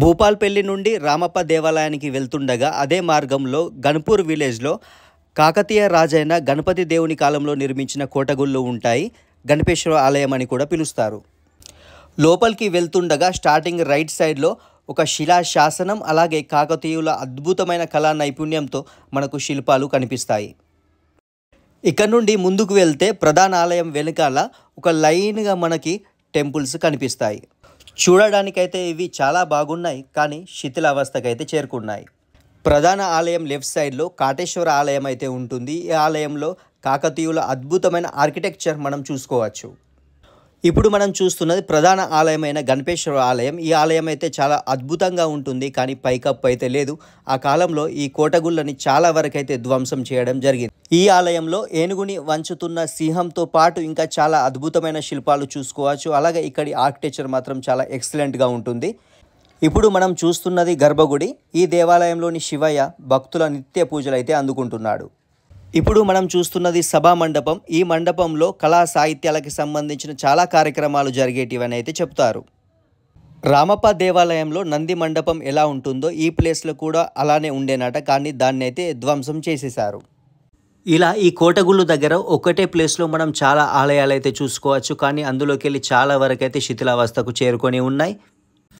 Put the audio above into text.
భూపాల్పల్లి నుండి రామప్ప దేవాలయానికి వెళ్తుండగా అదే మార్గంలో గన్పూర్ విలేజ్లో కాకతీయ రాజైన గణపతి దేవుని కాలంలో నిర్మించిన కోటగుళ్ళు ఉంటాయి. గణపేశ్వర ఆలయం అని కూడా పిలుస్తారు. లోపలికి వెళ్తుండగా స్టార్టింగ్ రైట్ సైడ్లో ఒక శిలా శాసనం, అలాగే కాకతీయుల అద్భుతమైన కళా నైపుణ్యంతో మనకు శిల్పాలు కనిపిస్తాయి. ఇక్కడ నుండి ముందుకు వెళ్తే ప్రధాన ఆలయం వెనుకాల ఒక లైన్గా మనకి టెంపుల్స్ కనిపిస్తాయి. చూడడానికైతే ఇవి చాలా బాగున్నాయి, కానీ శిథిలావస్థకైతే చేరుకున్నాయి. ప్రధాన ఆలయం లెఫ్ట్ సైడ్లో కాటేశ్వర ఆలయం అయితే ఉంటుంది. ఈ ఆలయంలో కాకతీయుల అద్భుతమైన ఆర్కిటెక్చర్ మనం చూసుకోవచ్చు. ఇప్పుడు మనం చూస్తున్నది ప్రధాన ఆలయమైన గణపేశ్వర ఆలయం. ఈ ఆలయం అయితే చాలా అద్భుతంగా ఉంటుంది, కానీ పైకప్పు అయితే లేదు. ఆ కాలంలో ఈ కోటగుళ్ళని చాలా వరకు అయితే ధ్వంసం చేయడం జరిగింది. ఈ ఆలయంలో ఏనుగుని వంచుతున్న సింహంతో పాటు ఇంకా చాలా అద్భుతమైన శిల్పాలు చూసుకోవచ్చు. అలాగే ఇక్కడి ఆర్కిటెక్చర్ మాత్రం చాలా ఎక్సలెంట్గా ఉంటుంది. ఇప్పుడు మనం చూస్తున్నది గర్భగుడి. ఈ దేవాలయంలోని శివయ్య భక్తుల నిత్య పూజలు అయితే అందుకుంటున్నాడు. ఇప్పుడు మనం చూస్తున్నది సభా మండపం. ఈ మండపంలో కళా సాహిత్యాలకు సంబంధించిన చాలా కార్యక్రమాలు జరిగేటివని అయితే చెప్తారు. రామప్ప దేవాలయంలో నంది మండపం ఎలా ఉంటుందో ఈ ప్లేస్లో కూడా అలానే ఉండేనట, కానీ దాన్ని అయితే ధ్వంసం చేసేశారు. ఇలా ఈ కోటగుళ్ళు దగ్గర ఒకటే ప్లేస్లో మనం చాలా ఆలయాలు అయితే చూసుకోవచ్చు, కానీ అందులోకి వెళ్ళి చాలా వరకు అయితే శిథిలావస్థకు చేరుకొని ఉన్నాయి.